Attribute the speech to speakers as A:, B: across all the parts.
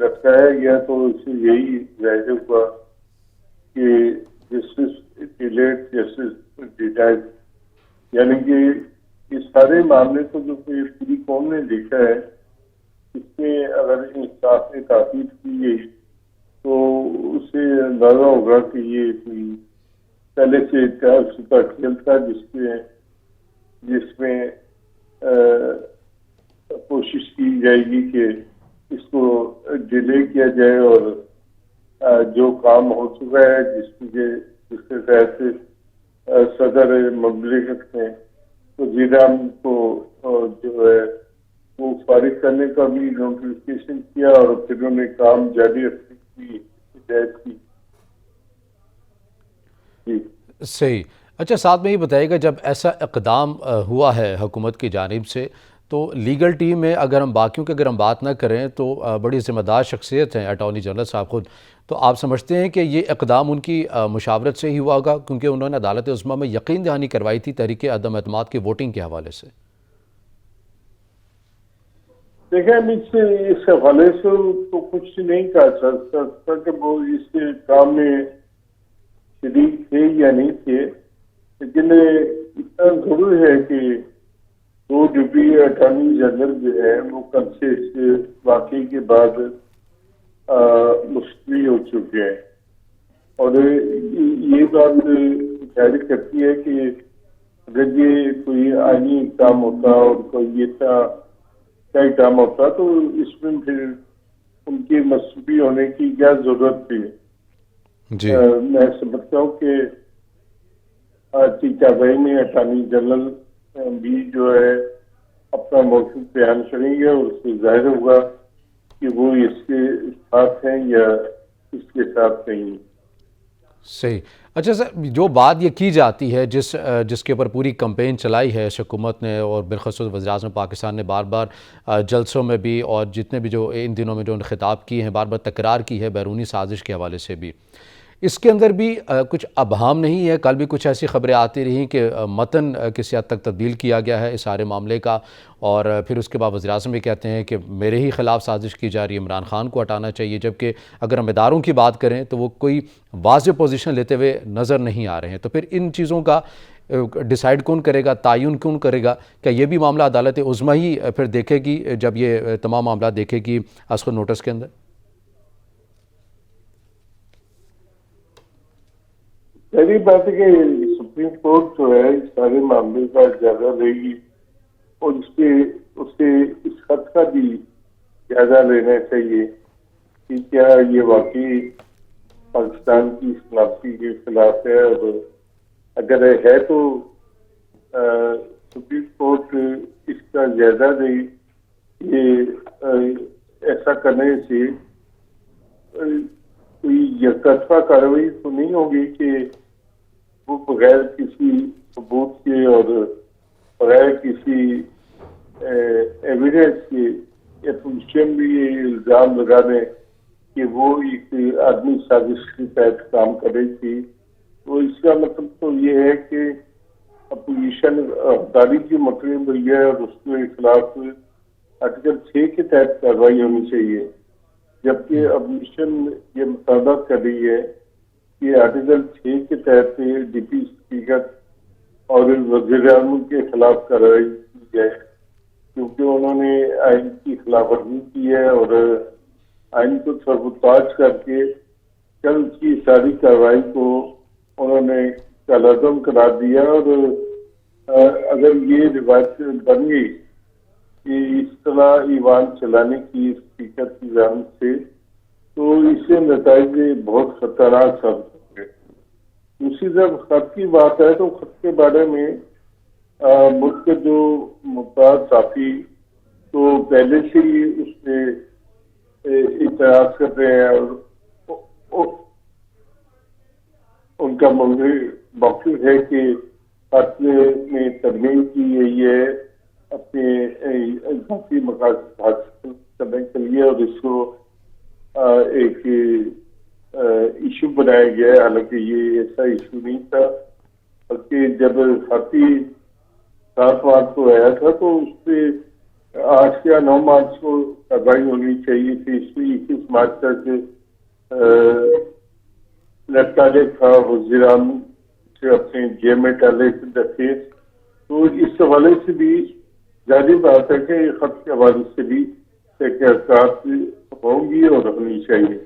A: لٹکایا گیا تو اس سے یہی ظاہر ہوا کہ جسٹس ڈیلیڈ جسٹس ڈیٹائڈ، یعنی کہ یہ سارے معاملے کو جو پوری قوم نے دیکھا ہے، اس میں اگر انصاف نے تاخیر کی گئی تو اس سے اندازہ ہوگا کہ یہ کوئی پہلے سے طے شدہ کھیل تھا جس میں کوشش کی جائے گی کہ اس کو ڈیلے کیا جائے، اور جو کام ہو چکا ہے جس کے تحت صدر مملکت نے وزیر اعظم کو جو ہے وہ فارغ کرنے کا بھی نوٹیفکیشن کیا، اور پھر انہوں نے کام جاری رکھنے کی ہدایت کی. جی
B: صحیح. اچھا، ساتھ میں یہ بتائیے گا، جب ایسا اقدام ہوا ہے حکومت کی جانب سے، تو لیگل ٹیم میں اگر ہم باقیوں کی بات نہ کریں تو بڑی ذمہ دار شخصیت ہیں اٹارنی جنرل صاحب خود، تو آپ سمجھتے ہیں کہ یہ اقدام ان کی مشاورت سے ہی ہوا ہوگا، کیونکہ انہوں نے عدالت عظمیٰ میں یقین دہانی کروائی تھی تحریک عدم اعتماد کی ووٹنگ کے حوالے سے؟
A: دیکھیں، اس حوالے سے تو کچھ نہیں کہا جا سکتا کہ وہ اس کام میں شریک تھے یا نہیں تھے، لیکن اتنا ضرور ہے کہ دو ڈپٹی اٹارنی جنرل جو ہے وہ کل سے اس واقعے کے بعد مستعفی ہو چکے ہیں، اور یہ بات ظاہر کرتی ہے کہ اگر یہ کوئی آئینی اقدام ہوتا اور کوئی یہ کا اقدام ہوتا تو اس میں پھر ان کی مستعفی ہونے کی کیا ضرورت تھی.
B: جی
A: میں سمجھتا ہوں کہ کارروائی میں اٹارنی جنرل بھی جو ہے اپنا موقف بیان کریں گے، اور اس سے ظاہر ہوگا کہ وہ اس کے ساتھ ہیں یا اس کے ساتھ نہیں.
B: صحیح. اچھا سر، جو بات یہ کی جاتی ہے جس کے اوپر پوری کمپین چلائی ہے اس حکومت نے، اور بالخصوص وزیراعظم پاکستان نے بار بار جلسوں میں بھی اور جتنے بھی جو ان دنوں میں جو خطاب کیے ہیں، بار بار تکرار کی ہے بیرونی سازش کے حوالے سے بھی، اس کے اندر بھی کچھ ابہام نہیں ہے؟ کل بھی کچھ ایسی خبریں آتی رہیں کہ متن کسی حد تک تبدیل کیا گیا ہے اس سارے معاملے کا، اور پھر اس کے بعد وزیراعظم بھی کہتے ہیں کہ میرے ہی خلاف سازش کی جا رہی ہے، عمران خان کو ہٹانا چاہیے، جبکہ اگر ہم اداروں کی بات کریں تو وہ کوئی واضح پوزیشن لیتے ہوئے نظر نہیں آ رہے ہیں. تو پھر ان چیزوں کا ڈیسائیڈ کون کرے گا، تعین کون کرے گا؟ کیا یہ بھی معاملہ عدالت عظمیٰ ہی پھر دیکھے گی جب یہ تمام معاملات دیکھے گی از خود نوٹس کے اندر؟
A: پہلی بات ہے کہ سپریم کورٹ جو ہے اس سارے معاملے کا جائزہ لے گی، اور اسے اس خط کا بھی جائزہ لینا چاہیے کہ کیا یہ واقعی پاکستان کی سلامتی کے خلاف ہے، اور اگر ہے تو سپریم کورٹ اس کا جائزہ لے. یہ ایسا کرنے سے کوئی یکطرفہ کارروائی تو نہیں ہوگی کہ وہ بغیر کسی ثبوت کے اور بغیر کسی ایویڈنس کے اپوزیشن بھی یہ الزام لگا دیں کہ وہ ایک آدمی سازش کے تحت کام کر رہی تھی. تو اس کا مطلب تو یہ ہے کہ اپوزیشن غداری کی مطلب ہوئی ہے، اور اس کے خلاف آرٹیکل 6 کے تحت کارروائی ہونی چاہیے، جبکہ اپوزیشن یہ مطالبہ کر رہی ہے کہ آرٹیکل 6 کے تحت ڈپٹی اسپیکر اور وزیر اعظم کے خلاف کارروائی کی جائے، کیونکہ انہوں نے آئین کی خلاف ورزی کی ہے اور آئین کو سربتاج کر کے کل کی ساری کارروائی کو انہوں نے کالعدم قرار دیا. اور اگر یہ روایت بن گئی کہ اس طرح ایوان چلانے کی اسپیکر کی جانب سے، تو اس سے نتائج بہت خطرناک ثابت ہوں گے. دوسری طرف خط کی بات ہے تو خط کے بارے میں ملک کے جو ممتاز صحافی تو پہلے سے ہی اس پہ اعتراض کر رہے ہیں، اور ان کا موقف ہے کہ خط میں ترمیم کی گئی ہے اپنے ذاتی مقاصد حاصل کرنے کے لیے، اور اس کو ایک ایشو بنایا گیا ہے. حالانکہ یہ ایسا ایشو نہیں تھا، بلکہ جب خطی 7 مارچ کو آیا تھا تو اس پہ 8 یا 9 مارچ کو کارروائی ہونی چاہیے تھی، اس میں 21 مارچ تک لٹکانے تھا وزیر اعظم سے اپنے جیب میں ڈالے رکھے. تو اس حوالے سے بھی ظاہر بات ہے کہ خط کے حوالے سے بھی تحقیقات ہوں گی اور ہونی چاہیے.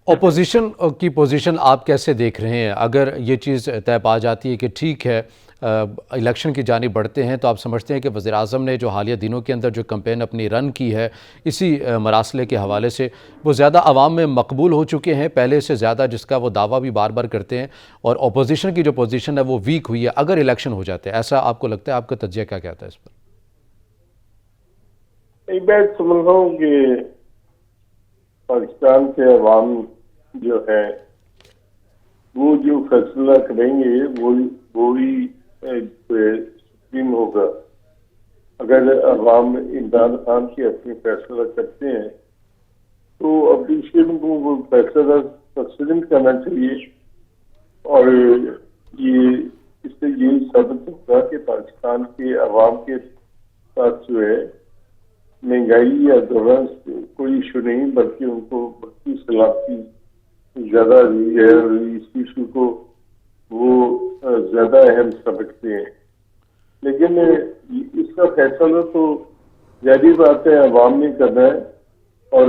B: اپوزیشن کی پوزیشن آپ کیسے دیکھ رہے ہیں؟ اگر یہ چیز طے پا جاتی ہے کہ ٹھیک ہے الیکشن کی جانب بڑھتے ہیں، تو آپ سمجھتے ہیں کہ وزیر اعظم نے جو حالیہ دنوں کے اندر جو کمپین اپنی رن کی ہے اسی مراسلے کے حوالے سے، وہ زیادہ عوام میں مقبول ہو چکے ہیں پہلے سے زیادہ، جس کا وہ دعویٰ بھی بار بار کرتے ہیں، اور اپوزیشن کی جو پوزیشن ہے وہ ویک ہوئی ہے اگر الیکشن ہو جاتے ہیں؟ ایسا آپ کو لگتا ہے؟ آپ کا تجزیہ کیا کہتا ہے اس پر؟
A: میں سمجھ رہا ہوں کہ پاکستان کے عوام جو ہے وہ جو فیصلہ کریں گے وہی سپریم ہوگا. اگر عوام عمران خان کی اپنی فیصلہ کرتے ہیں تو اپوزیشن کو وہ فیصلہ تسلیم کرنا چاہیے. اور یہ اس سے یہ ثابت ہوگا کہ پاکستان کے عوام کے ساتھ جو ہے مہنگائی یا دولار کوئی ایشو نہیں، بلکہ ان کو بڑی سلامتی زیادہ رہی ہے اور اس ایشو کو وہ زیادہ اہم سمجھتے ہیں. لیکن اس کا فیصلہ تو ظاہری بات ہے عوام نے کرنا ہے، اور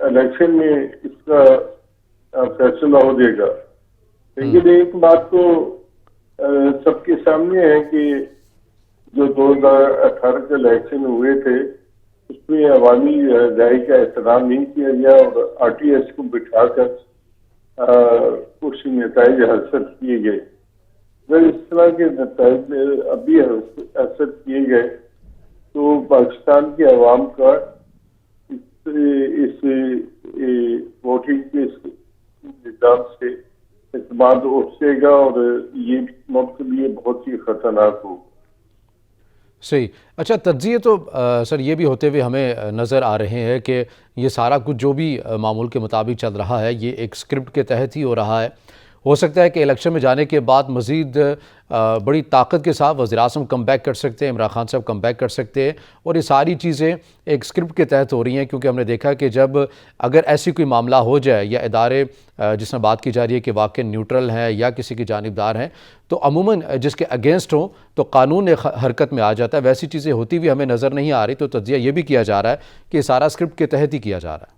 A: الیکشن میں اس کا فیصلہ ہو جائے گا. لیکن ایک بات تو سب کے سامنے ہے کہ جو 2018 کے الیکشن ہوئے تھے اس میں عوامی رائے کا احترام نہیں کیا گیا اور RTS کو بٹھا کر کچھ نتائج حاصل کیے گئے. اگر اس طرح کے نتائج ابھی حاصل کیے گئے تو پاکستان کے عوام کا اس ووٹنگ کے نظام سے اعتماد اٹھ جائے گا اور یہ ملک کے لیے بہت ہی خطرناک ہوگا.
B: صحیح. اچھا، تجزیے تو سر یہ بھی ہوتے ہوئے ہمیں نظر آ رہے ہیں کہ یہ سارا کچھ جو بھی معمول کے مطابق چل رہا ہے یہ ایک سکرپٹ کے تحت ہی ہو رہا ہے. ہو سکتا ہے کہ الیکشن میں جانے کے بعد مزید بڑی طاقت کے ساتھ وزیر اعظم کم بیک کر سکتے ہیں، عمران خان صاحب کم بیک کر سکتے ہیں، اور یہ ساری چیزیں ایک سکرپٹ کے تحت ہو رہی ہیں. کیونکہ ہم نے دیکھا کہ جب اگر ایسی کوئی معاملہ ہو جائے یا ادارے جس میں بات کی جا رہی ہے کہ واقع نیوٹرل ہیں یا کسی کی جانبدار ہیں، تو عموماً جس کے اگینسٹ ہوں تو قانون حرکت میں آ جاتا ہے. ویسی چیزیں ہوتی ہوئی ہمیں نظر نہیں آ رہی. تو تجزیہ یہ بھی کیا جا رہا ہے کہ یہ سارا سکرپٹ کے تحت ہی کیا جا رہا ہے.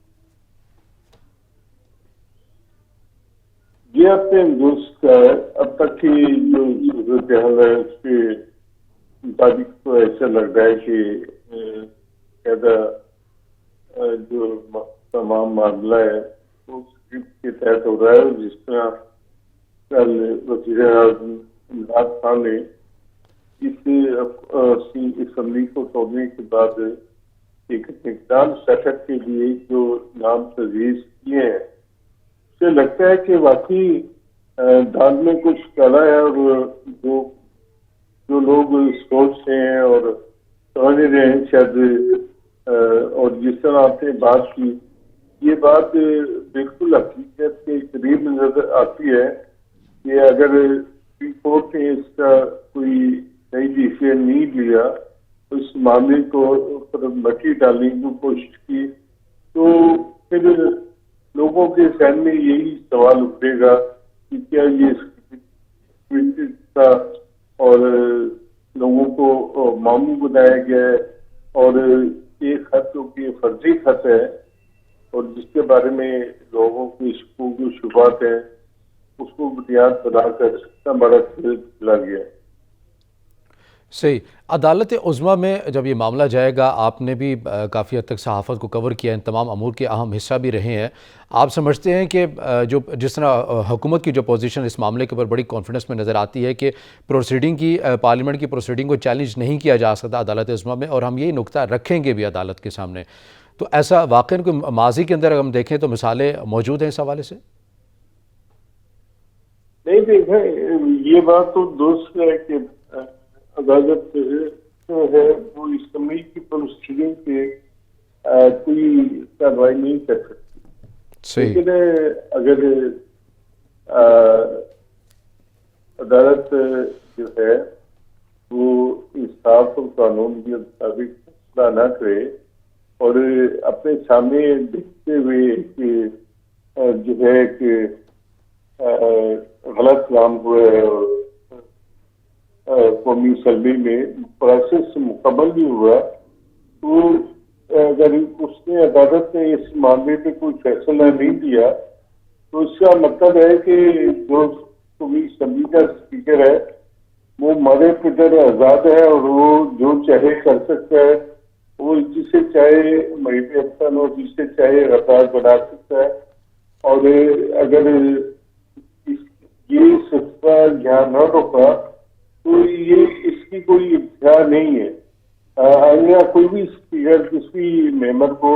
A: یہ اپنے دوست کا اب تک کی جو صورتحال ہے اس کے مطابق تو ایسا لگ رہا ہے کہ زیادہ جو تمام معاملہ ہے وہ سکرپٹ کے تحت ہو رہا ہے. جس طرح کل وزیر اعظم عمران خان نے اس اسمبلی کو توڑنے کے بعد ایک نگران سیٹ اپ کے لیے جو نام تجویز کیے ہیں، سے لگتا ہے کہ واقعی دال میں کچھ ڈالا ہے. اور جو لوگ سوچ رہے ہیں اور سمجھ رہے ہیں شاید، اور جس طرح آپ نے بات کی یہ بات بالکل حقیقت کے قریب نظر آتی ہے کہ اگر سپریم کورٹ نے اس کا کوئی نئی ڈیسیژن نہیں لیا، اس معاملے کو پر مٹی ڈالنے کی کوشش کی، تو پھر لوگوں کے ذہن میں یہی سوال اٹھے گا کہ کیا یہ تھا اور لوگوں کو معمول بنایا گیا ہے، اور ایک خط کہ فرضی خط ہے اور جس کے بارے میں لوگوں کی شکوک و شبہات ہیں اس کو بنیاد بنا کر اتنا بڑا کھیل کھیلا گیا.
B: صحیح. عدالت عظمیٰ میں جب یہ معاملہ جائے گا، آپ نے بھی کافی حد تک صحافت کو کور کیا، ان تمام امور کے اہم حصہ بھی رہے ہیں. آپ سمجھتے ہیں کہ جس طرح حکومت کی جو پوزیشن اس معاملے کے اوپر بڑی کانفیڈنس میں نظر آتی ہے کہ پروسیڈنگ کی پارلیمنٹ کی پروسیڈنگ کو چیلنج نہیں کیا جا سکتا عدالت عظمیٰ میں، اور ہم یہی نقطہ رکھیں گے بھی عدالت کے سامنے، تو ایسا واقعی کوئی ماضی کے اندر ہم دیکھیں تو مثالیں موجود ہیں اس حوالے سے؟
A: نہیں دیکھیں، یہ بات تو درست ہے کہ عدالت ہے وہ اسمبلی کی پروسیڈنگ پہ کوئی کارروائی نہیں کر سکتی. لیکن اگر عدالت جو ہے وہ انصاف انصاف اور قانون کے مطابق فیصلہ نہ کرے اور اپنے سامنے دیکھتے ہوئے کہ جو ہے کہ غلط کام ہوا ہے اور قومی اسمبلی میں پروسیس مکمل بھی ہوا، تو اگر اس نے عدالت نے اس معاملے پہ کوئی فیصلہ نہیں دیا تو اس کا مطلب ہے کہ جو قومی اسمبلی کا اسپیکر ہے وہ مرے پٹر آزاد ہے اور وہ جو چاہے کر سکتا ہے، وہ جسے چاہے محیط افسان اور جسے چاہے غدار بنا سکتا ہے، اور اگر یہ سلسلہ یہاں نہ روکا تو یہ اس کی کوئی انتہا نہیں ہے۔ آئندہ کوئی بھی اسپیکر کسی ممبر کو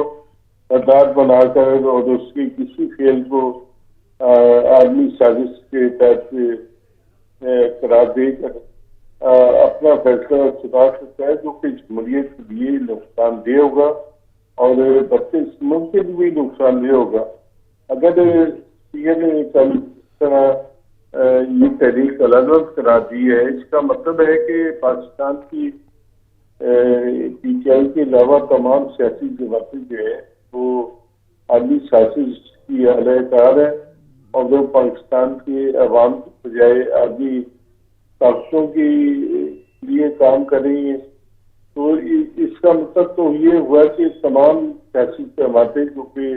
A: غدار بنا کر اور اس کے کسی فعل کو عالمی سازش کے تحت قرار دے کر اپنا فیصلہ چکا سکتا ہے، جو کہ جمہوریت کے لیے نقصان دہ ہوگا اور بڑھتے ملک کے لیے بھی نقصان دہ ہوگا۔ اگر اسپیکر نے کل اس طرح یہ تحریک علامت قرار دی ہے، اس کا مطلب ہے کہ پاکستان کی پی ٹی آئی کے علاوہ تمام سیاسی جماعتیں جو ہے وہ عالمی سازش کی اعلی کار ہے اور وہ پاکستان کے عوام کی بجائے عالمی طاقتوں کے لیے کام کر رہی ہیں۔ تو اس کا مطلب تو یہ ہوا کہ تمام سیاسی جماعتیں جو کہ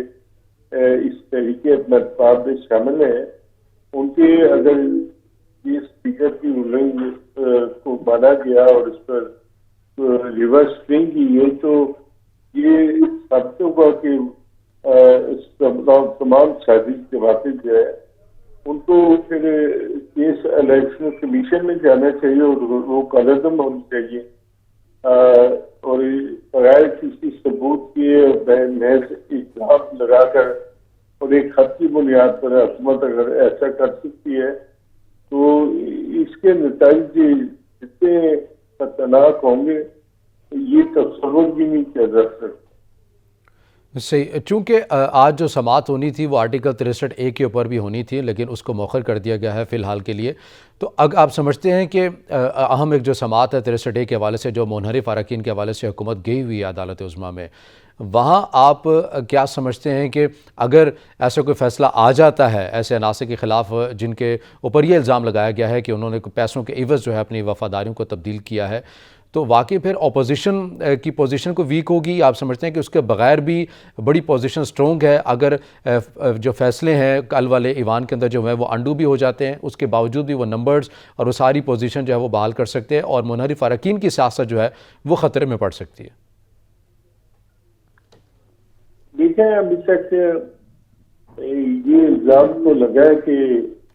A: اس تحریک اتحاد میں شامل ہیں، ان کے اگر یہ اسپیکر کی رولنگ کو مانا گیا اور اس پر ریورس نہیں کی ہے تو یہ ثابت ہوگا کہ تمام سیاسی جماعتیں جو ہے ان کو پھر کیس الیکشن کمیشن میں جانا چاہیے اور وہ کالعدم ہونی چاہیے، اور بغیر کسی ثبوت کے محض الزام لگا کر اور ایک خط کی بنیاد پر حکومت اگر ایسا کر سکتی ہے تو اس کے نتائج جتنے خطرناک ہوں گے یہ تصور بھی نہیں کیا جا سکتا۔
B: صحیح، چونکہ آج جو سماعت ہونی تھی وہ آرٹیکل 63A کے اوپر بھی ہونی تھی، لیکن اس کو مؤخر کر دیا گیا ہے فی الحال کے لیے۔ تو آپ سمجھتے ہیں کہ اہم ایک جو سماعت ہے 63A کے حوالے سے، جو منحرف اراکین کے حوالے سے حکومت گئی ہوئی ہے عدالت عظمیٰ میں، وہاں آپ کیا سمجھتے ہیں کہ اگر ایسا کوئی فیصلہ آ جاتا ہے ایسے عناصر کے خلاف جن کے اوپر یہ الزام لگایا گیا ہے کہ انہوں نے پیسوں کے عوض جو ہے اپنی وفاداریوں کو تبدیل کیا ہے، تو واقعی پھر اپوزیشن کی پوزیشن کو ویک ہوگی؟ آپ سمجھتے ہیں کہ اس کے بغیر بھی بڑی پوزیشن سٹرونگ ہے اگر جو فیصلے ہیں کل والے ایوان کے اندر جو ہیں وہ انڈو بھی ہو جاتے ہیں، اس کے باوجود بھی وہ نمبرز اور وہ ساری پوزیشن جو ہے وہ بحال کر سکتے ہیں اور منحرف اراکین کی سیاست جو ہے وہ خطرے میں پڑ سکتی ہے؟
A: دیکھیں ابھی تک یہ الزام تو لگا ہے کہ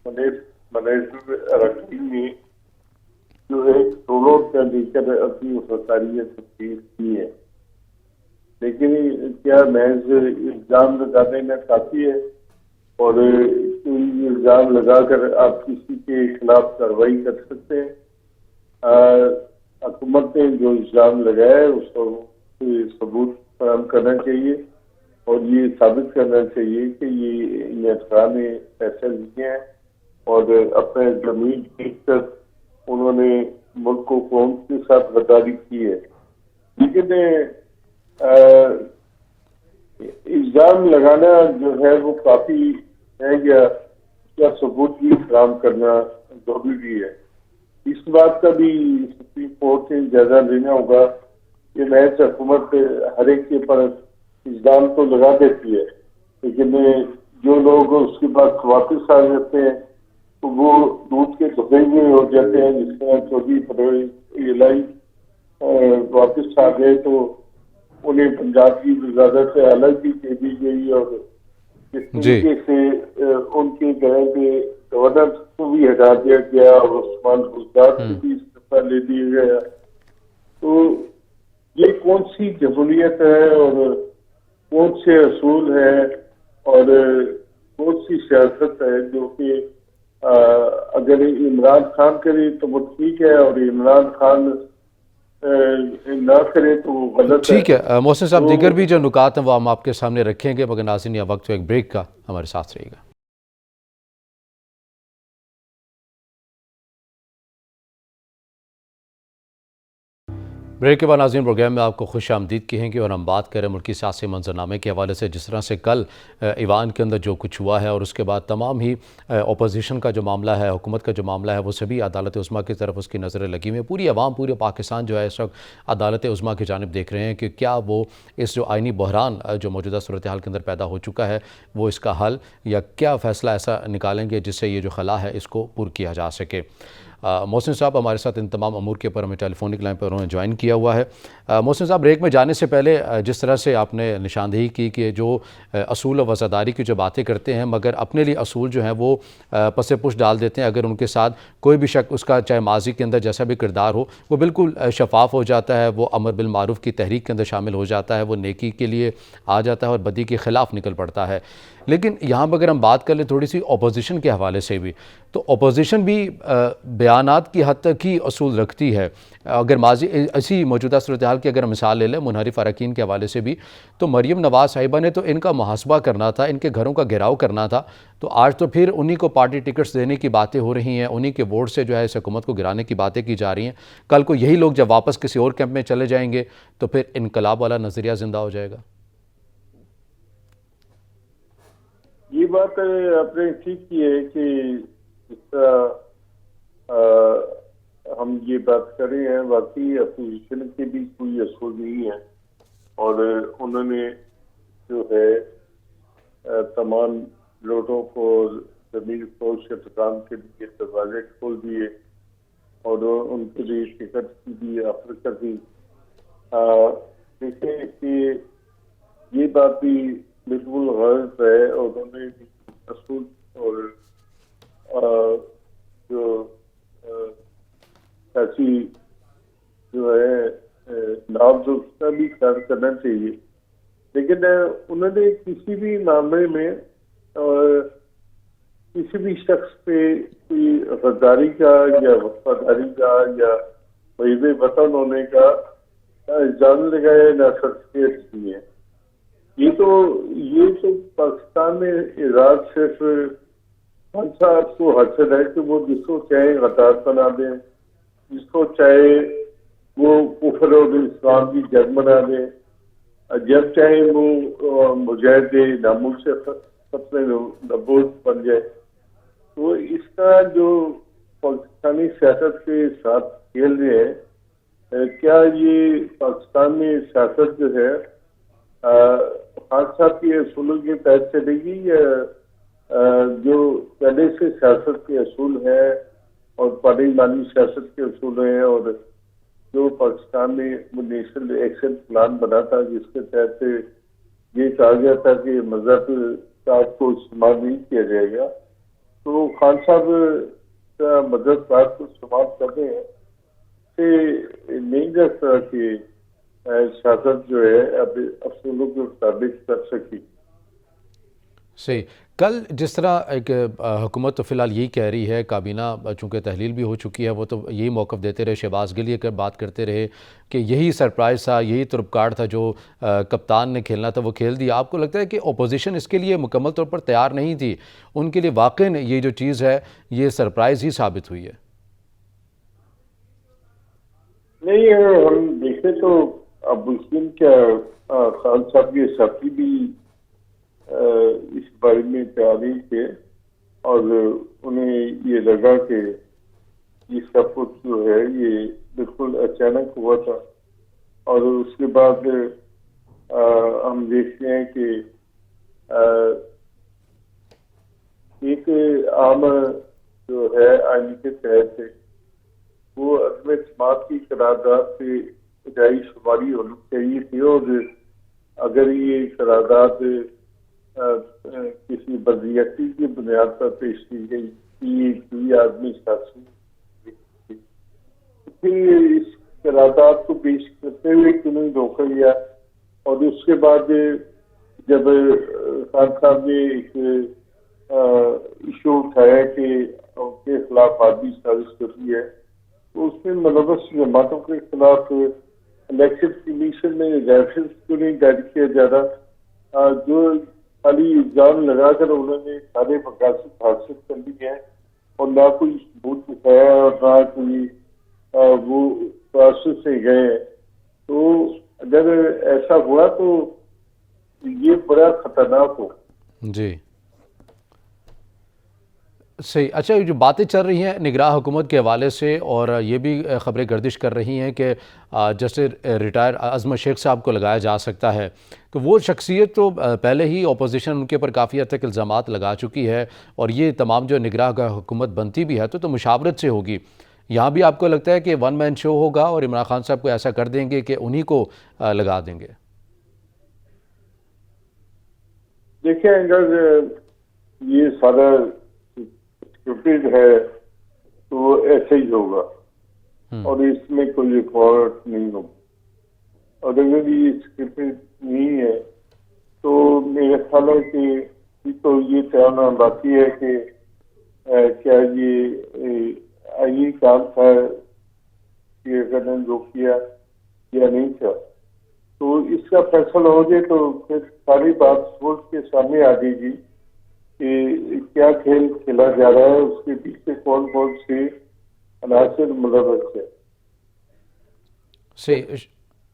A: منحرف اراکین نے جو ہے کروڑوں کا لے کر اپنی وفاداریت تبدیل کی ہے، لیکن کیا محض الزام لگانے میں کافی ہے؟ اور کوئی الزام لگا کر آپ کسی کے خلاف کارروائی کر سکتے ہیں؟ حکومت نے جو الزام لگایا ہے اس کو ثبوت فراہم کرنا چاہیے اور یہ ثابت کرنا چاہیے کہ یہ افراد نے پیسے لیے ہیں اور اپنے زمین بیچ کر انہوں نے ملک کو قوم کے ساتھ غداری کی ہے۔ لیکن الزام لگانا جو ہے وہ کافی ہے یا ثبوت بھی فراہم کرنا ضروری ہے؟ اس بات کا بھی سپریم کورٹ سے جائزہ لینا ہوگا کہ محض حکومت ہر ایک کے پر الزام تو لگا دیتی ہے، لیکن جو لوگ اس کے بعد واپس آ جاتے ہیں تو وہ دودھ کے دھبے ہوئے ہو جاتے ہیں، جس طرح چودھری فروغ واپس آ گئے تو انہیں پنجاب کی وزارت سے الگ بھی دے دی گئی اور اس طریقے سے ان کے گھر کے گورنر کو بھی ہٹا دیا گیا اور عثمان گلزار کو بھی استعفیٰ لے دیا گیا۔ تو یہ کون سی جمہوریت ہے اور کون سے اصول ہیں اور کون سی سیاست ہے جو کہ اگر عمران خان کرے تو وہ ٹھیک ہے اور عمران خان نہ کرے تو وہ غلط ہے؟
B: ٹھیک ہے محسن صاحب، دیگر بھی جو نکات ہیں وہ ہم آپ کے سامنے رکھیں گے، مگر ناظرین یہ وقت ایک بریک کا، ہمارے ساتھ رہیے گا۔ بریک کے بعد ناظرین پروگرام میں آپ کو خوش آمدید کہیں گے اور ہم بات کریں ملکی سیاسی منظرنامے کے حوالے سے. جس طرح سے کل ایوان کے اندر جو کچھ ہوا ہے اور اس کے بعد تمام ہی اپوزیشن کا جو معاملہ ہے, حکومت کا جو معاملہ ہے, وہ سبھی عدالت عظمیٰ کی طرف اس کی نظریں لگی ہوئی ہیں. پوری عوام, پورے پاکستان جو ہے اس وقت عدالت عظمیٰ کی جانب دیکھ رہے ہیں کہ کیا وہ اس جو آئینی بحران جو موجودہ صورتحال کے اندر پیدا ہو چکا ہے وہ اس کا حل یا کیا فیصلہ ایسا نکالیں گے جس سے یہ جو خلا ہے اس کو پر کیا جا سکے. محسن صاحب ہمارے ساتھ ان تمام امور کے اوپر ہمیں ٹیلی فونک لائن پر انہوں نے جوائن کیا ہوا ہے. محسن صاحب, بریک میں جانے سے پہلے جس طرح سے آپ نے نشاندہی کی کہ جو اصول و وفاداری کی جو باتیں کرتے ہیں مگر اپنے لیے اصول جو ہیں وہ پس پش ڈال دیتے ہیں, اگر ان کے ساتھ کوئی بھی شک اس کا چاہے ماضی کے اندر جیسا بھی کردار ہو وہ بالکل شفاف ہو جاتا ہے, وہ امر بالمعروف کی تحریک کے اندر شامل ہو جاتا ہے, وہ نیکی کے لیے آ جاتا ہے اور بدی کے خلاف نکل پڑتا ہے. لیکن یہاں پر اگر ہم بات کر لیں تھوڑی سی اپوزیشن کے حوالے سے بھی, تو اپوزیشن بھی بیانات کی حد تک ہی اصول رکھتی ہے. اگر ماضی اسی موجودہ صورتحال کی اگر مثال لے لیں منحرف اراکین کے حوالے سے بھی, تو مریم نواز صاحبہ نے تو ان کا محاسبہ کرنا تھا, ان کے گھروں کا گھیراؤ کرنا تھا, تو آج تو پھر انہی کو پارٹی ٹکٹس دینے کی باتیں ہو رہی ہیں, انہی کے ووٹ سے جو ہے اس حکومت کو گرانے کی باتیں کی جا رہی ہیں. کل کو یہی لوگ جب واپس کسی اور کیمپ میں چلے جائیں گے تو پھر انقلاب والا نظریہ زندہ ہو جائے گا.
A: یہ بات آپ نے ٹھیک کی ہے کہ جس طرح ہم یہ بات کر رہے ہیں, واقعی اپوزیشن کے بھی کوئی اصول نہیں ہے اور انہوں نے جو ہے تمام لوگوں کو زمین فوج کے احترام کے لیے دروازے کھول دیے اور ان کے لیے ٹکٹ کی بھی آفر کر دی. دیکھیں کہ یہ بات بھی بالکل غلط ہے, اور انہوں نے اصول اور جو ایسی جو ہے نام جو اس کا بھی خیال کرنا چاہیے. لیکن انہوں نے کسی بھی معاملے میں کسی بھی شخص پہ کوئی غداری کا یا وفاداری کا یا محب وطن ہونے کا الزام لگایا نہ سرٹیفکیٹ دیے. یہ تو پاکستان میں ایراد صرف خان صاحب کو حاصل ہے کہ وہ جس کو چاہے غدار بنا دیں, جس کو چاہے وہ کفر اور اسلام کی جنگ بنا دیں, جب چاہے وہ مجاہد ناموس سے خطرے نبوت بن جائے. تو اس کا جو پاکستانی سیاست کے ساتھ کھیل رہے ہیں, کیا یہ پاکستان میں سیاست جو ہے خان صاحب کے اصولوں کے تحت چلے گی یا جو پہلے سے سیاست کے اصول ہیں اور پارلیمانی سیاست کے اصول ہیں, اور جو پاکستان میں نیشنل ایکشن پلان بنا تھا جس کے تحت یہ کہا گیا تھا کہ مذہب کارڈ کو استعمال نہیں کیا جائے گا, تو خان صاحب کا مذہب کارڈ کو استعمال کر رہے ہیں, سے نہیں لگتا کہ سیاست جو ہے اب اصولوں کے مطابق کر سکی.
B: صحیح. کل جس طرح ایک حکومت تو فی الحال یہی کہہ رہی ہے, کابینہ چونکہ تحلیل بھی ہو چکی ہے, وہ تو یہی موقف دیتے رہے, شہباز گل یہ بات کرتے رہے کہ یہی سرپرائز تھا, یہی ترپ کارڈ تھا جو کپتان نے کھیلنا تھا وہ کھیل دیا. آپ کو لگتا ہے کہ اپوزیشن اس کے لیے مکمل طور پر تیار نہیں تھی, ان کے لیے واقعی یہ جو چیز ہے یہ سرپرائز ہی ثابت ہوئی ہے؟
A: نہیں, ہم دیکھیں تو اب مسلم کیا خان صاحب کے ساتھی بھی اس بارے میں تیاری تھے اور انہیں یہ لگا کہ یہ سب کچھ جو ہے یہ بالکل اچانک ہوا تھا. اور اس کے بعد ہم دیکھتے ہیں کہ ایک عام جو ہے آئین کے تحت وہ عدم اعتماد کی قرارداد سے اجائی شماری ہونی چاہیے تھی, اور اگر یہ قرارداد کسی برضیتی کی بنیاد پر پیش کی گئی کہ کوئی آدمی شخص پھر اس قرارداد کو پیش کرتے ہوئے کیوں روکا گیا. اور اس کے بعد جب خان صاحب نے ایک ایشو اٹھایا کہ ان کے خلاف آدمی سازش کرتی ہے, تو اس میں ملوث جماعتوں کے خلاف الیکشن کمیشن میں ریفرنس کیوں نہیں دائر کیا جا رہا, جو خالی الزام لگا کر انہوں نے سارے مقاصد حاصل کر لیے ہیں اور نہ کوئی ثبوت دکھایا اور نہ کوئی وہ پروسیس سے گئے ہیں. تو اگر ایسا ہوا تو یہ بڑا خطرناک ہو.
B: جی صحیح. اچھا یہ جو باتیں چل رہی ہیں نگراں حکومت کے حوالے سے اور یہ بھی خبریں گردش کر رہی ہیں کہ جیسے ریٹائر عظمت شیخ صاحب کو لگایا جا سکتا ہے، تو وہ شخصیت تو پہلے ہی اپوزیشن ان کے اوپر کافی حد تک الزامات لگا چکی ہے، اور یہ تمام جو نگراں حکومت بنتی بھی ہے تو مشاورت سے ہوگی. یہاں بھی آپ کو لگتا ہے کہ ون مین شو ہوگا اور عمران خان صاحب کو ایسا کر دیں گے کہ انہی کو لگا دیں گے؟
A: دیکھیں اگر یہ سارا اسکرپٹڈ ہے تو وہ ایسے ہی ہوگا اور اس میں کوئی رکاوٹ نہیں ہوگی. اور اگر یہ اسکرپٹڈ نہیں ہے تو میرے خیال ہے کہ تو یہ طے ہونا باقی ہے کہ کیا یہ آئینی کام تھا کہ اگر نے جو کیا یا نہیں تھا. تو اس کا فیصلہ ہو جائے تو پھر ساری بات سوچ کے سامنے آ جائے گی کہ کیا کھیل کھیلا جا رہا ہے، اس کے پیچھے کون کون سے عناصر ملوث ہے.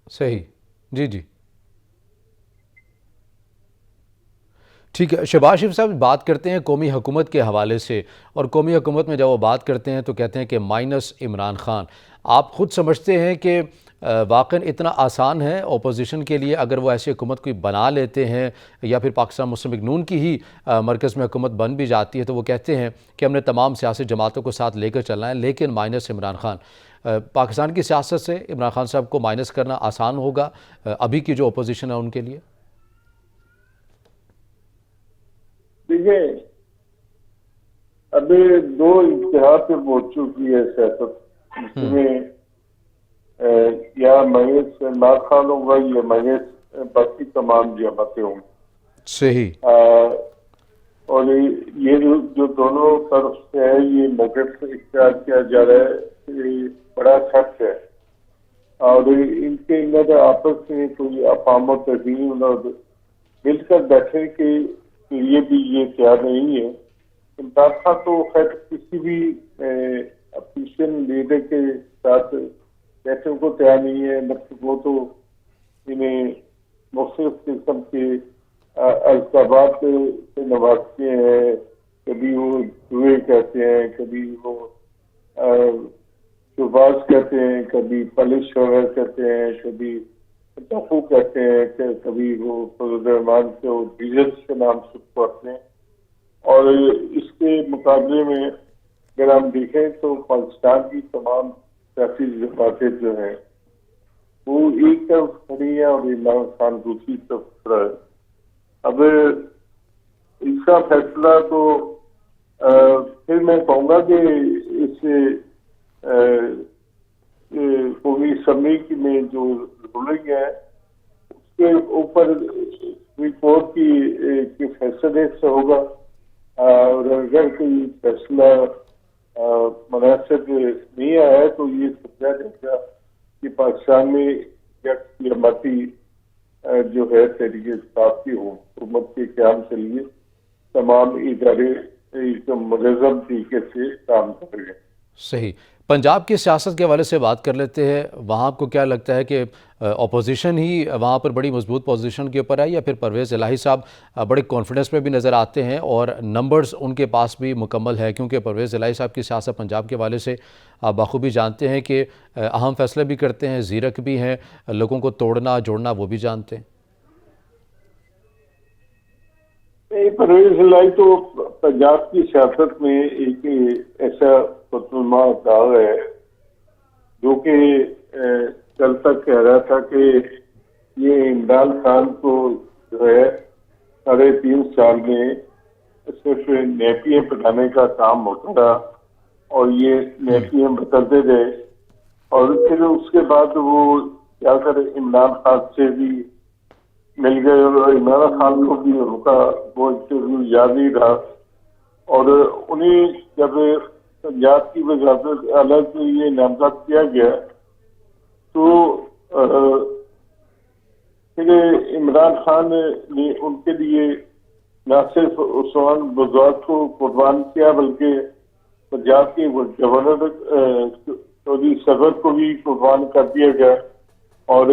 B: صحیح. جی ٹھیک ہے. شہباز شریف صاحب بات کرتے ہیں قومی حکومت کے حوالے سے، اور قومی حکومت میں جب وہ بات کرتے ہیں تو کہتے ہیں کہ مائنس عمران خان. آپ خود سمجھتے ہیں کہ واقعاً اتنا آسان ہے اپوزیشن کے لیے اگر وہ ایسی حکومت کوئی بنا لیتے ہیں، یا پھر پاکستان مسلم لیگ نون کی ہی مرکز میں حکومت بن بھی جاتی ہے تو وہ کہتے ہیں کہ ہم نے تمام سیاسی جماعتوں کو ساتھ لے کر چلنا ہے لیکن مائنس عمران خان. پاکستان کی سیاست سے عمران خان صاحب کو مائنس کرنا آسان ہوگا ابھی کی جو اپوزیشن ہے ان کے لیے؟
A: دیکھیں ابھی دو انتہا پہ پہنچ چکی ہے سیاست، اس میں یا مائنس عمران خان ہوگا یا مائنس باقی تمام جماعتیں ہوں گی.
B: صحیح.
A: اور یہ جو دونوں طرف سے ہے یہ موقف اختیار کیا جا رہا ہے یہ بڑا سخت ہے، اور ان کے اندر آپس میں کوئی افہام و تفہیم اور مل کر بیٹھے کہ یہ بھی یہ تیار نہیں ہے. عمران خان تو خیر کسی بھی اپوزیشن لیڈر کے ساتھ بیٹھنے کو تیار نہیں ہے، مطلب وہ تو انہیں مختلف قسم کے الزامات سے نوازتے ہیں. کبھی وہ جوئے کہتے ہیں، کبھی وہ شباز کہتے ہیں، کبھی پلش شوہر کہتے ہیں، کبھی ٹفو کہتے ہیں، کبھی وہ فضل الرحمان کے ڈیزلس کے نام سے پڑھتے ہیں. اور اس کے مقابلے میں اگر ہم دیکھیں تو پاکستان کی تمام سیاسی جماعتیں جو ہیں وہ ایک طرف کھڑی ہیں اور عمران خان دوسری طرف کھڑا ہے. اب اس کا فیصلہ تو پھر میں کہوں گا کہ اس قومی اسمبلی میں جو رولنگ ہے اس کے اوپر رپورٹ کی فیصلے سے ہوگا، اور اگر کوئی فیصلہ مناسب نہیں آیا تو یہ سمجھا جائے گا کہ پاکستان میں جماعتی جو ہے تحریک انصاف کی حکومت کے قیام کے لیے تمام ادارے ایک منظم طریقے سے کام کر رہے ہیں.
B: صحیح. پنجاب کی سیاست کے حوالے سے بات کر لیتے ہیں. وہاں آپ کو کیا لگتا ہے کہ اپوزیشن ہی وہاں پر بڑی مضبوط پوزیشن کے اوپر ہے، یا پھر پرویز الہی صاحب بڑے کانفیڈنس میں بھی نظر آتے ہیں اور نمبرز ان کے پاس بھی مکمل ہے؟ کیونکہ پرویز الہی صاحب کی سیاست پنجاب کے حوالے سے آپ بخوبی جانتے ہیں کہ اہم فیصلے بھی کرتے ہیں، زیرک بھی ہیں، لوگوں کو توڑنا جوڑنا وہ بھی جانتے ہیں.
A: پرویز الہی تو پنجاب کی سیاست میں ایک ایسا خطرنما داغ ہے جو کہ کل تک کہہ رہا تھا کہ یہ عمران خان کو جو ہے 3.5 سال میں صرف نیپیاں بنانے کا کام ہوتا تھا اور یہ نیپیاں بدلتے گئے، اور پھر اس کے بعد وہ جا کر عمران خان سے بھی مل گئے اور عمران خان کو بھی ان کا وہ انٹرویو یاد ہی رہا. اور انہیں جب پنجاب کی وزارت الگ یہ نامزد کیا گیا تو پھر عمران خان نے ان کے لیے نہ صرف عثمان بزدار کو قربان کیا بلکہ پنجاب کے گورنر چودھری سرور کو بھی قربان کر دیا گیا. اور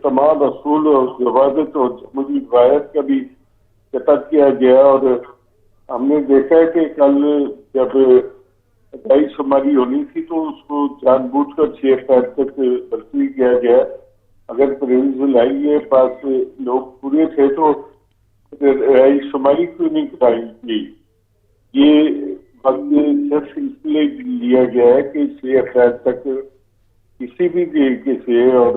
A: تمام اصول اور ضوابط اور جمہوری روایت کا بھی قطع کیا گیا. اور ہم نے دیکھا ہے کہ کل جب رائے شماری ہونی تھی تو اس کو جان بوجھ کر 6 تک تلفی کیا گیا. اگر پرویز الہی کے پاس لوگ پورے تھے تو رائے شماری کیوں نہیں کرائی گئی؟ یہ وقت صرف اس لیے لیا گیا ہے کہ 6 تک کسی بھی طریقے سے اور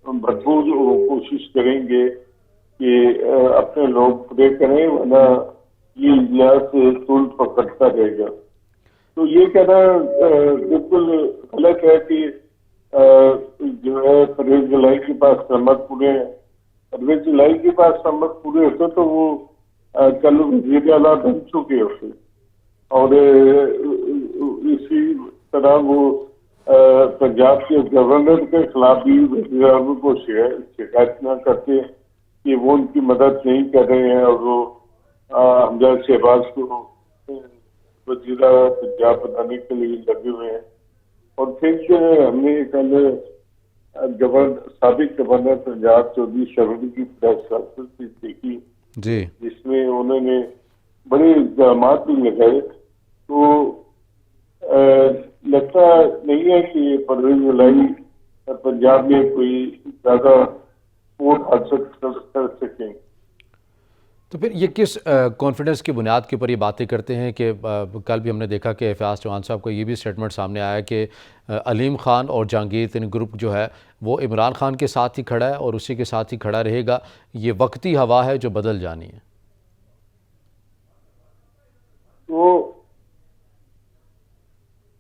A: بھرپور کوشش کریں گے کہ اپنے لوگ پورے کریں، ورنہ یہ اجلاس طول پکڑتا رہے گا. تو یہ کہنا بالکل غلط ہے کہ جو ہے پرویز الہی کے پاس نمبر پورے ہیں. پرویز الہی کے پاس نمبر پورے ہوتے تو وہ کل وزیر اعلیٰ بن چکے ہوتے، اور اسی طرح وہ پنجاب کے گورنر کے خلاف بھی وزیر اعظم کو شکایت نہ کرتے کہ وہ ان کی مدد نہیں کر رہے ہیں اور وہ حمزہ شہباز کو وزیر پنجاب بنانے کے لیے لگے ہوئے ہیں. اور پھر ہم نے کل سابق گورنر پنجاب چودھری شرن کی پریس کانفرنس دیکھی
B: جی،
A: جس میں انہوں نے بڑے الزامات بھی لگائے. تو لگتا نہیں ہے کہ پرویز الہی پنجاب میں کوئی زیادہ ووٹ حاصل کر سکیں.
B: تو پھر یہ کس کانفیڈنس کی بنیاد کے اوپر یہ باتیں کرتے ہیں کہ کل بھی ہم نے دیکھا کہ فیاض چوہان صاحب کا یہ بھی سٹیٹمنٹ سامنے آیا کہ علیم خان اور جہانگیر تین گروپ جو ہے وہ عمران خان کے ساتھ ہی کھڑا ہے اور اسی کے ساتھ ہی کھڑا رہے گا، یہ وقتی ہوا ہے جو بدل جانی ہے؟
A: تو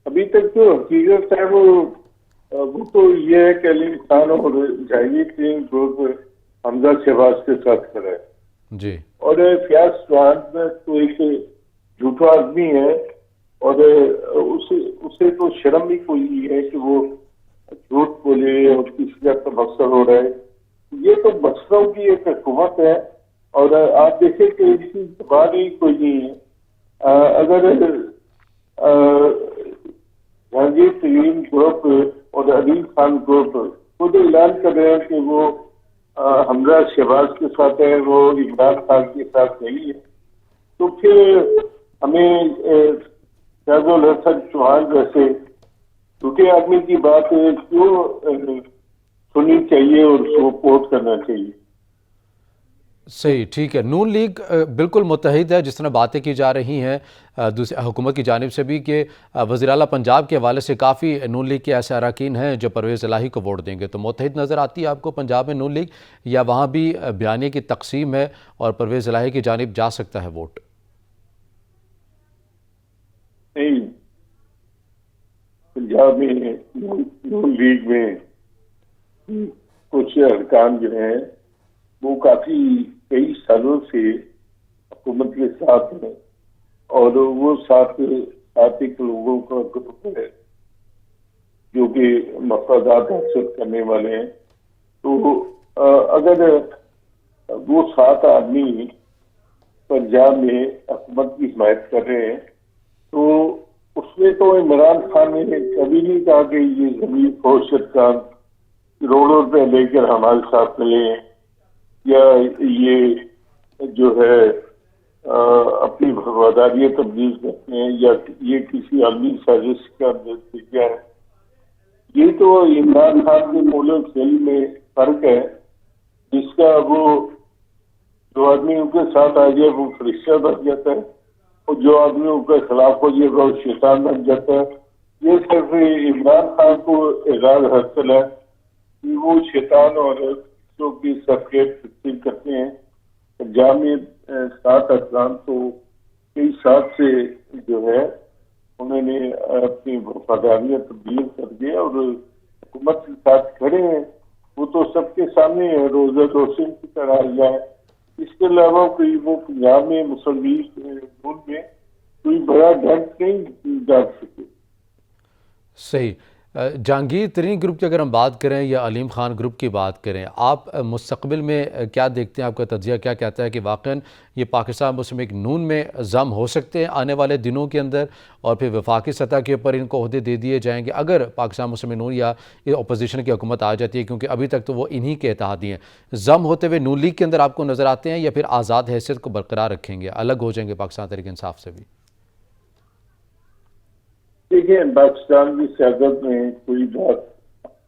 A: ابھی تک جو حقیقت ہے وہ تو یہ ہے کہ علیم خان اور جہانگیر تین گروپ حمزہ شہباز کے ساتھ کھڑا ہے.
B: جی،
A: اور فیاض چوہان تو ایک جھوٹا آدمی ہے اور اسے تو شرم بھی کوئی نہیں ہے کہ وہ جھوٹ بولے اور کسی کا تبصرہ ہو رہا ہے. یہ تو بصروں کی ایک حکومت ہے اور آپ دیکھیں کہ اس کی زبان ہی کوئی نہیں ہے. اگر جہانگیر ترین گروپ اور علیم خان گروپ خود اعلان کر رہے ہیں کہ وہ حمزہ شہباز کے ساتھ ہے، وہ عمران خان کے ساتھ نہیں ہے، تو پھر ہمیں فیاض الحسن چوہان جیسے چھوٹے آدمی کی بات کیوں سننی چاہیے اور سپورٹ کرنا چاہیے؟
B: صحیح، ٹھیک ہے. نون لیگ بالکل متحد ہے، جس طرح باتیں کی جا رہی ہیں دوسری حکومت کی جانب سے بھی کہ وزیر اعلیٰ پنجاب کے حوالے سے کافی نون لیگ کے ایسے اراکین ہیں جو پرویز الہی کو ووٹ دیں گے. تو متحد نظر آتی ہے آپ کو پنجاب میں نون لیگ، یا وہاں بھی بیانیے کی تقسیم ہے اور پرویز الہی کی جانب جا سکتا ہے ووٹ؟
A: نہیں، پنجاب میں نون لیگ میں کچھ ارکان جو ہیں وہ کئی سالوں سے حکومت کے ساتھ ہیں اور وہ ساتھ ایک لوگوں کا گروپ ہے جو کہ مفادات حاصل کرنے والے ہیں. تو اگر وہ 7 آدمی پنجاب میں حکومت کی حمایت کر رہے ہیں تو اس میں تو عمران خان نے کبھی نہیں کہا کہ یہ زمین فوج ارکان کروڑوں روپے لے کر ہمارے ساتھ ملے ہیں، یا یہ جو ہے اپنی وفاداریاں تبدیل کرتے ہیں، یا یہ کسی عالمی سازش کا نتیجہ ہے. یہ تو عمران خان کے ملک کھیل میں فرق ہے، جس کا وہ جو آدمی ان کے ساتھ آ جائے وہ فرشتہ بن جاتا ہے اور جو آدمی ان کے خلاف ہو جائے وہ شیطان بن جاتا ہے. یہ صرف عمران خان کو اعزاز حاصل ہے کہ وہ شیطان اور کی سفید تقسیم کرتے ہیں. پنجاب میں 7 افغان تو کئی سال سے جو ہے انہوں نے اپنی وفاداریاں تبدیل کر دیا اور حکومت کے ساتھ کھڑے ہیں. وہ تو سب کے سامنے ہے، روزہ روشن کی طرح ہے. اس کے علاوہ کوئی وہ پنجاب میں مسلم ملک میں کوئی بڑا ڈنٹ نہیں ڈال سکے.
B: صحیح. جہانگیر ترین گروپ کی اگر ہم بات کریں یا علیم خان گروپ کی بات کریں، آپ مستقبل میں کیا دیکھتے ہیں؟ آپ کا تجزیہ کیا کہتا ہے کہ واقعاً یہ پاکستان مسلم لیگ نون میں ضم ہو سکتے ہیں آنے والے دنوں کے اندر، اور پھر وفاقی سطح کے اوپر ان کو عہدے دے دیے جائیں گے اگر پاکستان مسلم لیگ نون یا اپوزیشن کی حکومت آ جاتی ہے؟ کیونکہ ابھی تک تو وہ انہی کے اتحادی ہیں۔ ضم ہوتے ہوئے نون لیگ کے اندر آپ کو نظر آتے ہیں یا پھر آزاد حیثیت کو برقرار رکھیں گے، الگ ہو جائیں گے پاکستان تحریک انصاف سے بھی؟
A: دیکھیں، پاکستان کی سیاست میں کوئی بات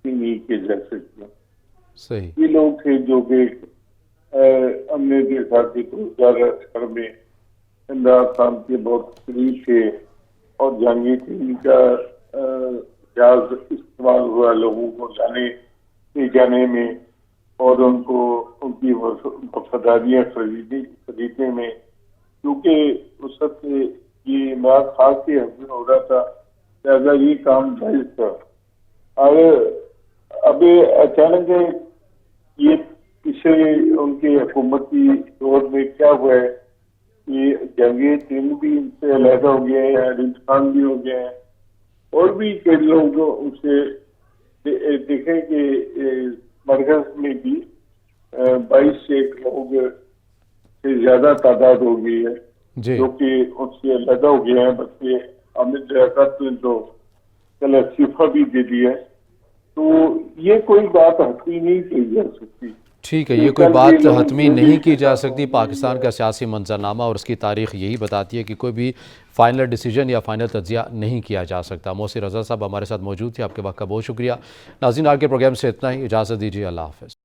A: نہیں کی جا سکتی۔
B: صحیح۔
A: یہ لوگ تھے جو کہ ہم نے دیکھا کہ 2018 میں عمران خان کے بہت قریب تھے، اور جہانگیر ترین کا جہاز استعمال ہوا لوگوں کو لے جانے میں اور ان کو ان کی وفاداریاں خریدنے میں، کیونکہ اس وقت یہ عمران خان کے حق میں ہو رہا تھا، لہٰذا یہ کام جائز تھا۔ اور اب اچانک یہ پچھلے ان کے حکومتی دور میں کیا ہوا ہے کہ جہانگیر ترین بھی ان سے علیحدہ ہو گئے ہیں، علیم خان بھی ہو گئے ہیں، اور بھی کئی لوگ ان سے دیکھیں کہ مرکز میں بھی 22 سے لوگ سے زیادہ تعداد ہو گئی ہے
B: جی
A: جو کہ ان سے علیحدہ ہو گئے ہیں، بلکہ حامد لیاقت نے تو کل استعفیٰ بھی دے دیا ہے۔ تو یہ کوئی بات حتمی نہیں کی جا سکتی۔
B: ٹھیک ہے، یہ کوئی بات حتمی نہیں کی جا سکتی۔ پاکستان کا سیاسی منظرنامہ اور اس کی تاریخ یہی بتاتی ہے کہ کوئی بھی فائنل ڈیسیجن یا فائنل تجزیہ نہیں کیا جا سکتا۔ محسن رضا صاحب ہمارے ساتھ موجود تھے، آپ کے وقت کا بہت شکریہ۔ ناظرین، آج کے پروگرام سے اتنا ہی، اجازت دیجیے، اللہ حافظ۔